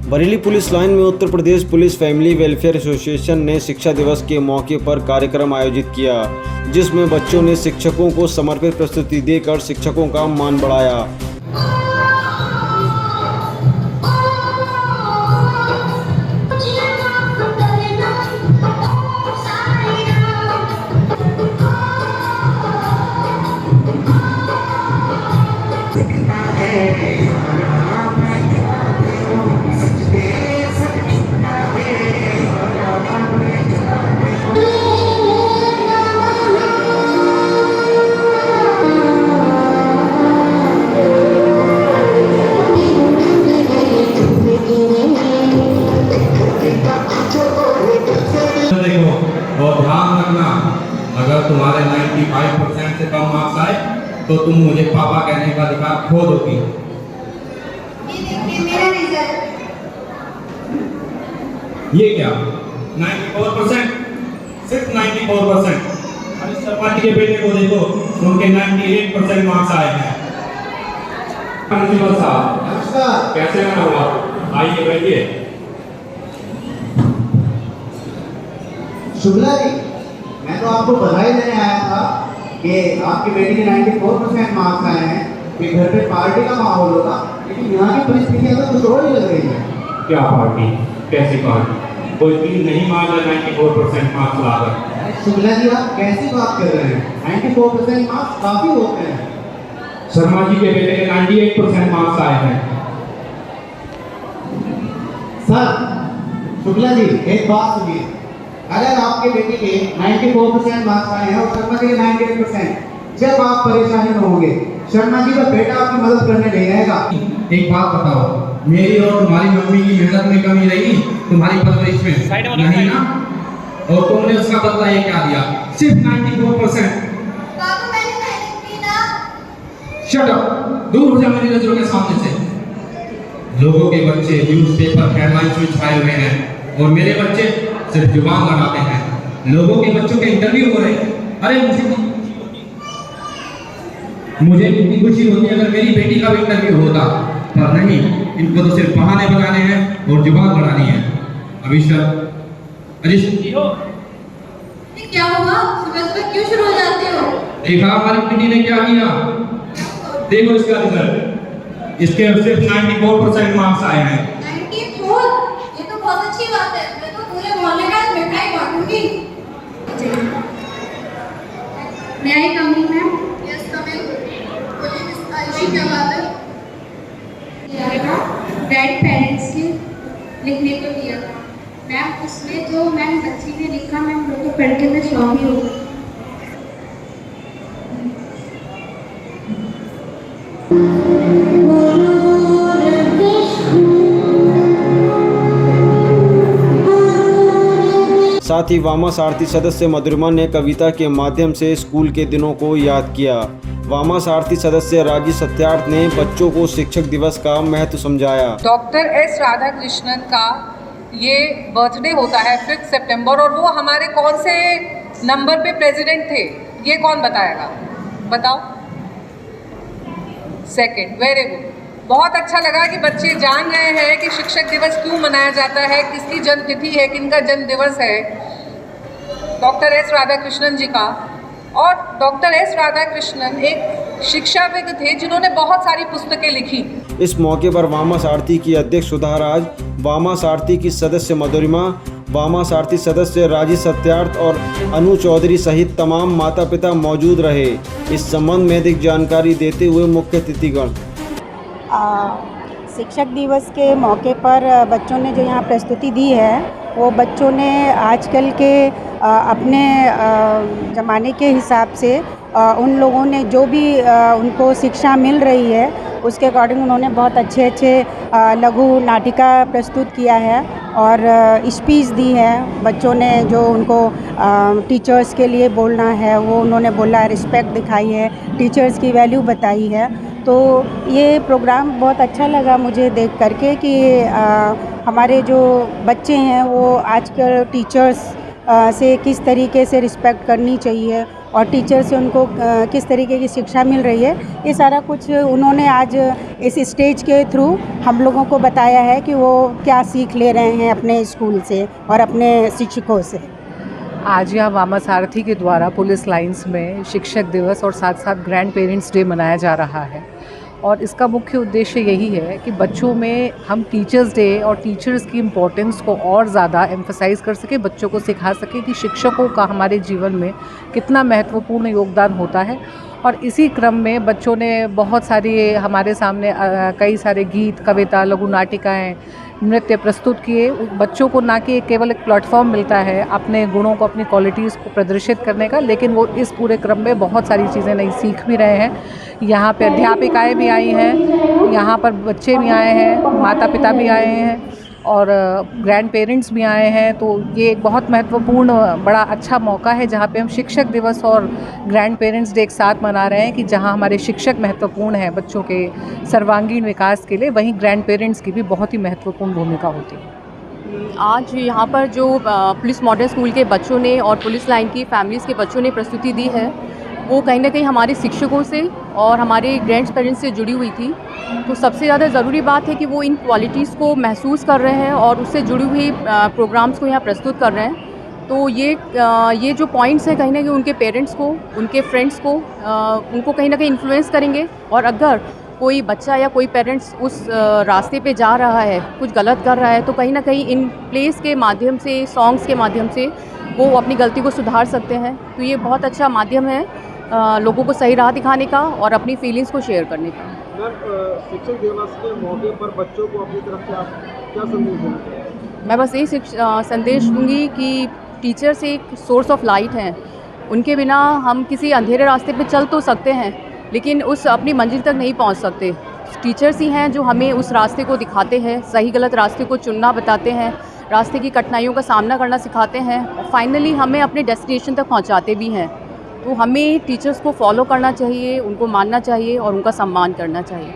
Bareilly police line में Uttar Pradesh police family welfare association ने शिक्षा दिवस के मौके पर कार्यक्रम आयोजित किया, जिसमें बच्चों ने शिक्षकों को समर्पित प्रस्तुति देकर शिक्षकों का मान बढ़ाया। और ध्यान रखना, अगर तुम्हारे 95% से कम मार्क्स आए तो तुम मुझे पापा कहने का अधिकार खो दोगी। ये क्या 94%? सिर्फ 94%? अरे शर्मा जी के बेटे को देखो, उनके 98% मार्क्स आए हैं। प्रिंसिपल साहब, कैसे हैं आप? आइए बैठिए। शुक्ला जी, मैं तो आपको बधाई देने आया था कि आपकी बेटी के 94% मार्क्स आए हैं, कि घर पे पार्टी का माहौल होगा, लेकिन यहाँ की परिस्थितियाँ तो कुछ और ही लग रही है। क्या पार्टी? कैसी पार्टी? कोई दिन नहीं मान रहा 94% मार्क्स लाकर। शुक्ला जी, आप कैसी बात कर रहे हैं? 94% मार्क्स काफ़ी होते हैं। शर्मा जी के बेटे के 98% मार्क्स आए हैं। सर, शुक्ला जी, एक बात सुनिए, अगर आपके बेटे के 94% मार्क्स आए हैं और शर्मा जी के 98%, जब आप परेशानी में होंगे, शर्मा जी का बेटा आपकी मदद करने नहीं आएगा। एक बात बताओ, मेरी और तुम्हारी मम्मी की मेहनत में कमी रही तुम्हारी परवरिश में? नहीं ना? और तुमने उसका बदला ये क्या दिया? सिर्फ 94%। शट अप, दूर हो जा मेरी नजरों के सामने से। लोगों के बच्चे न्यूज़पेपर हेडलाइंस में छाए हुए हैं और मेरे बच्चे सिर्फ जुबान लगाते हैं। लोगों के बच्चों के इंटरव्यू हो रहे हैं। अरे मुझे कितनी खुशी होती है अगर मेरी बेटी का भी इंटरव्यू होता, पर नहीं, इनको तो सिर्फ बहाने बनाने हैं और जुबान बढ़ानी है। क्या हुआ? सुबह क्यों शुरू हो जाते हो? देखा हमारी बेटी ने क्या किया? देखो इसका रिजल्ट, इसके सिर्फ 94% मार्क्स आए हैं। 94? ये तो बहुत अच्छी बात है। मैं तो पूरे मोहल्ले का मिठाई बांटूंगी। मैं आई कम इन मैम? यस कम इन। बोलिए मिस आयशी, क्या बात है? ग्रैंड पेरेंट्स के लिखने को दिया था मैम, उसमें जो मैम बच्ची ने लिखा, मैम लोगों को पढ़ के मैं शौक ही हो गई। साथ ही वामा सारथी सदस्य मधुरिमा ने कविता के माध्यम से स्कूल के दिनों को याद किया। वामा सारथी सदस्य राजी सत्यार्थ ने बच्चों को शिक्षक दिवस का महत्व समझाया। डॉक्टर एस राधाकृष्णन का ये बर्थडे होता है 5 सितंबर, और वो हमारे कौन से नंबर पे प्रेसिडेंट थे, ये कौन बताएगा? बताओ। सेकंड। Very good. बहुत अच्छा लगा कि बच्चे जान रहे हैं कि शिक्षक दिवस क्यों मनाया जाता है, किसकी जन्म तिथि है, किनका जन्म दिवस है। डॉक्टर एस राधाकृष्णन जी का। और डॉक्टर एस राधाकृष्णन एक शिक्षाविद थे जिन्होंने बहुत सारी पुस्तकें लिखी। इस मौके पर वामा सारथी की अध्यक्ष सुधा राज, वामा सारथी की सदस्य मधुरिमा, वामा सारथी सदस्य राजी सत्यार्थ और अनु चौधरी सहित तमाम माता पिता मौजूद रहे। इस संबंध में अधिक जानकारी देते हुए मुख्य अतिथिगण। शिक्षक दिवस के मौके पर बच्चों ने जो यहाँ प्रस्तुति दी है, वो बच्चों ने आजकल के अपने ज़माने के हिसाब से उन लोगों ने जो भी उनको शिक्षा मिल रही है उसके अकॉर्डिंग उन्होंने बहुत अच्छे लघु नाटिका प्रस्तुत किया है और स्पीच दी है। बच्चों ने जो उनको टीचर्स के लिए बोलना है वो उन्होंने बोला है, रिस्पेक्ट दिखाई है, टीचर्स की वैल्यू बताई है। तो ये प्रोग्राम बहुत अच्छा लगा मुझे देख करके कि हमारे जो बच्चे हैं वो आजकल टीचर्स से किस तरीके से रिस्पेक्ट करनी चाहिए और टीचर से उनको किस तरीके की शिक्षा मिल रही है, ये सारा कुछ उन्होंने आज इस स्टेज के थ्रू हम लोगों को बताया है कि वो क्या सीख ले रहे हैं अपने स्कूल से और अपने शिक्षकों से। आज यहाँ वामा सारथी के द्वारा पुलिस लाइंस में शिक्षक दिवस और साथ साथ ग्रैंड पेरेंट्स डे मनाया जा रहा है और इसका मुख्य उद्देश्य यही है कि बच्चों में हम टीचर्स डे और टीचर्स की इम्पोर्टेंस को और ज़्यादा एम्फसाइज़ कर सके, बच्चों को सिखा सके कि शिक्षकों का हमारे जीवन में कितना महत्वपूर्ण योगदान होता है। और इसी क्रम में बच्चों ने बहुत सारी हमारे सामने कई सारे गीत, कविता, लघु नाटिकाएँ, नृत्य प्रस्तुत किए। बच्चों को ना कि केवल एक प्लेटफॉर्म मिलता है अपने गुणों को, अपनी क्वालिटीज़ को प्रदर्शित करने का, लेकिन वो इस पूरे क्रम में बहुत सारी चीज़ें नई सीख भी रहे हैं। यहाँ पे अध्यापिकाएँ भी आई हैं, यहाँ पर बच्चे भी आए हैं, माता पिता भी आए हैं और ग्रैंड पेरेंट्स भी आए हैं। तो ये एक बहुत महत्वपूर्ण बड़ा अच्छा मौका है जहाँ पे हम शिक्षक दिवस और ग्रैंड पेरेंट्स डे एक साथ मना रहे हैं कि जहाँ हमारे शिक्षक महत्वपूर्ण हैं बच्चों के सर्वांगीण विकास के लिए, वहीं ग्रैंड पेरेंट्स की भी बहुत ही महत्वपूर्ण भूमिका होती है। आज यहाँ पर जो पुलिस मॉडल स्कूल के बच्चों ने और पुलिस लाइन की फैमिलीज़ के बच्चों ने प्रस्तुति दी है, वो कहीं ना कहीं हमारे शिक्षकों से और हमारे ग्रैंड पेरेंट्स से जुड़ी हुई थी। तो सबसे ज़्यादा ज़रूरी बात है कि वो इन क्वालिटीज़ को महसूस कर रहे हैं और उससे जुड़ी हुई प्रोग्राम्स को यहाँ प्रस्तुत कर रहे हैं। तो ये जो पॉइंट्स हैं कहीं ना कहीं उनके पेरेंट्स को, उनके फ्रेंड्स को, उनको कहीं ना कहीं इन्फ्लुएंस करेंगे। और अगर कोई बच्चा या कोई पेरेंट्स उस रास्ते पे जा रहा है, कुछ गलत कर रहा है, तो कहीं ना कहीं इन प्लेस के माध्यम से, सॉन्ग्स के माध्यम से वो अपनी गलती को सुधार सकते हैं। तो ये बहुत अच्छा माध्यम है लोगों को सही राह दिखाने का और अपनी फीलिंग्स को शेयर करने का। शिक्षक दिवस के मौके पर बच्चों को अपनी तरफ से आप क्या संदेश देना चाहेंगे? मैं बस यही संदेश दूंगी कि टीचर्स एक सोर्स ऑफ लाइट हैं। उनके बिना हम किसी अंधेरे रास्ते पे चल तो सकते हैं, लेकिन उस अपनी मंजिल तक नहीं पहुंच सकते। टीचर्स ही हैं जो हमें उस रास्ते को दिखाते हैं, सही गलत रास्ते को चुनना बताते हैं, रास्ते की कठिनाइयों का सामना करना सिखाते हैं और फाइनली हमें अपने डेस्टिनेशन तक पहुंचाते भी हैं। तो हमें टीचर्स को फॉलो करना चाहिए, उनको मानना चाहिए और उनका सम्मान करना चाहिए।